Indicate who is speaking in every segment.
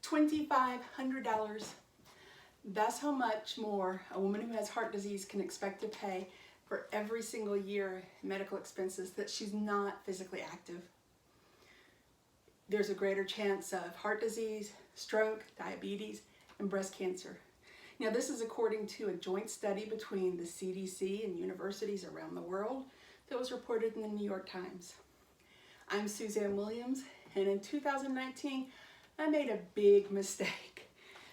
Speaker 1: $2,500. That's how much more a woman who has heart disease can expect to pay for every single year in medical expenses that she's not physically active. There's a greater chance of heart disease, stroke, diabetes, and breast cancer. Now, this is according to a joint study between the CDC and universities around the world that was reported in the New York Times. I'm Suzanne Williams, and in 2019, I made a big mistake.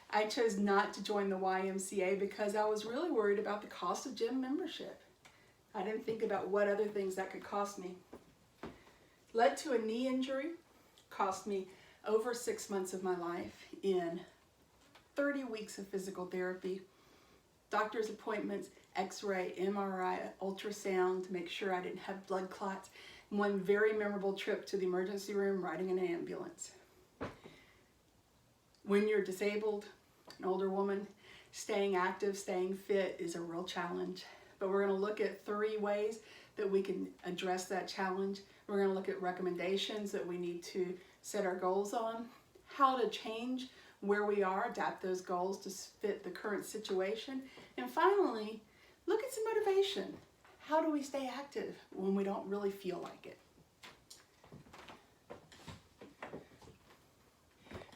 Speaker 1: I chose not to join the YMCA because I was really worried about the cost of gym membership. I didn't think about what other things that could cost me. Led to a knee injury, cost me over 6 months of my life in 30 weeks of physical therapy, doctor's appointments, x-ray, MRI, ultrasound to make sure I didn't have blood clots, and one very memorable trip to the emergency room riding an ambulance. When you're disabled, an older woman, staying active, staying fit is a real challenge. But we're going to look at 3 ways that we can address that challenge. We're going to look at recommendations that we need to set our goals on, how to change where we are, adapt those goals to fit the current situation, and finally, look at some motivation. How do we stay active when we don't really feel like it?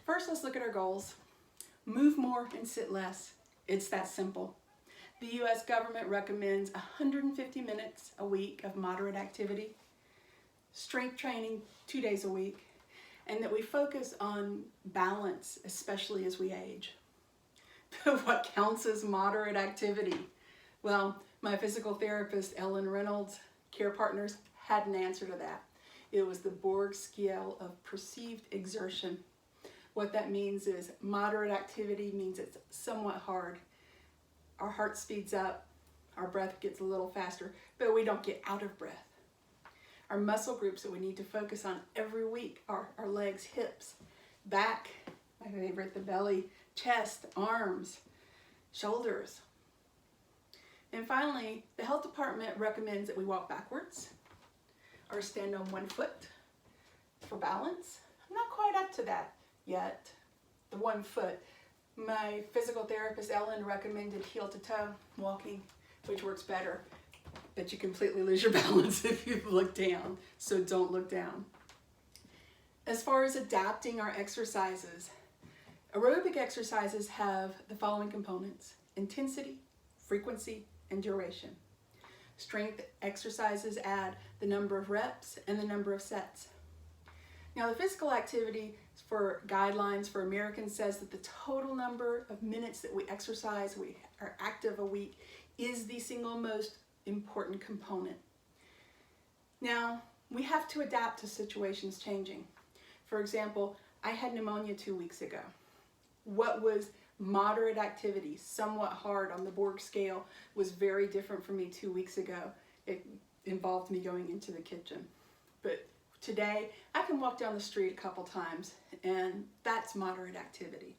Speaker 1: First, let's look at our goals. Move more and sit less. It's that simple. The U.S. government recommends 150 minutes a week of moderate activity, strength training 2 days a week, and that we focus on balance, especially as we age. What counts as moderate activity? Well, my physical therapist, Ellen Reynolds, Care Partners, had an answer to that. It was the Borg scale of perceived exertion. What that means is moderate activity means it's somewhat hard. Our heart speeds up, our breath gets a little faster, but we don't get out of breath. Our muscle groups that we need to focus on every week are our legs, hips, back, my favorite, the belly, chest, arms, shoulders. And finally, the health department recommends that we walk backwards or stand on one foot for balance. I'm not quite up to that yet, the 1 foot. My physical therapist, Ellen, recommended heel to toe walking, which works better, but you completely lose your balance if you look down, so don't look down. As far as adapting our exercises, aerobic exercises have the following components: intensity, frequency, and duration. Strength exercises add the number of reps and the number of sets. Now, the physical activity for guidelines for Americans says that the total number of minutes that we exercise, we are active a week, is the single most important component. Now, we have to adapt to situations changing. For example, I had pneumonia 2 weeks ago. What was moderate activity, somewhat hard on the Borg scale, was very different for me 2 weeks ago. It involved me going into the kitchen. But today, I can walk down the street a couple times, and that's moderate activity.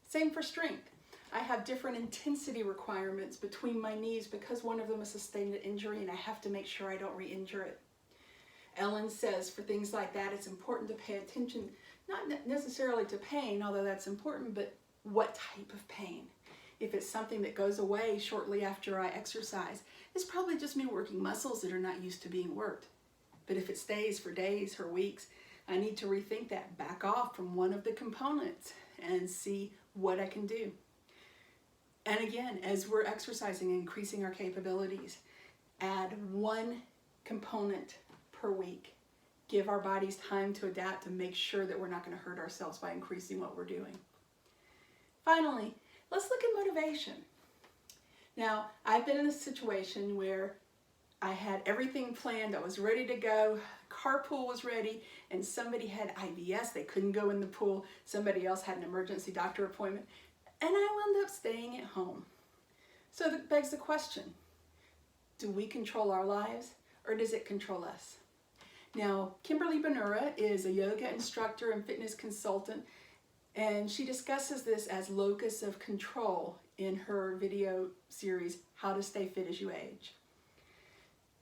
Speaker 1: Same for strength. I have different intensity requirements between my knees because one of them is sustained an injury and I have to make sure I don't re-injure it. Ellen says for things like that, it's important to pay attention, not necessarily to pain, although that's important, but what type of pain. If it's something that goes away shortly after I exercise, it's probably just me working muscles that are not used to being worked. But if it stays for days or weeks, I need to rethink that, back off from one of the components and see what I can do. And again, as we're exercising and increasing our capabilities, add 1 component per week. Give our bodies time to adapt to make sure that we're not going to hurt ourselves by increasing what we're doing. Finally, let's look at motivation. Now, I've been in a situation where I had everything planned, I was ready to go, carpool was ready, and somebody had IBS, they couldn't go in the pool, somebody else had an emergency doctor appointment, and I wound up staying at home. So that begs the question, do we control our lives, or does it control us? Now, Kimberly Benura is a yoga instructor and fitness consultant, and she discusses this as locus of control in her video series, How to Stay Fit as You Age.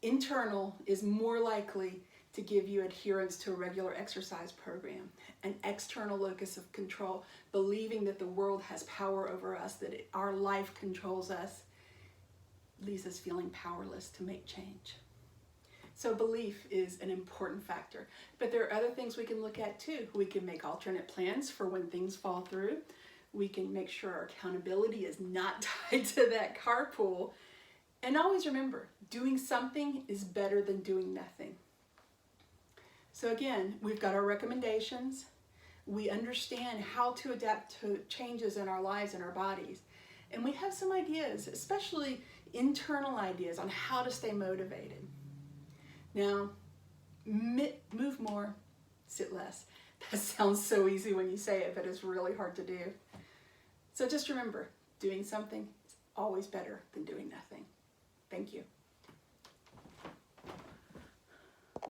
Speaker 1: Internal is more likely to give you adherence to a regular exercise program, an external locus of control, believing that the world has power over us, that our life controls us, leaves us feeling powerless to make change. So belief is an important factor, but there are other things we can look at too. We can make alternate plans for when things fall through. We can make sure our accountability is not tied to that carpool. And always remember, doing something is better than doing nothing. So again, we've got our recommendations. We understand how to adapt to changes in our lives and our bodies. And we have some ideas, especially internal ideas on how to stay motivated. Now, move more, sit less. That sounds so easy when you say it, but it's really hard to do. So just remember, doing something is always better than doing nothing. Thank you.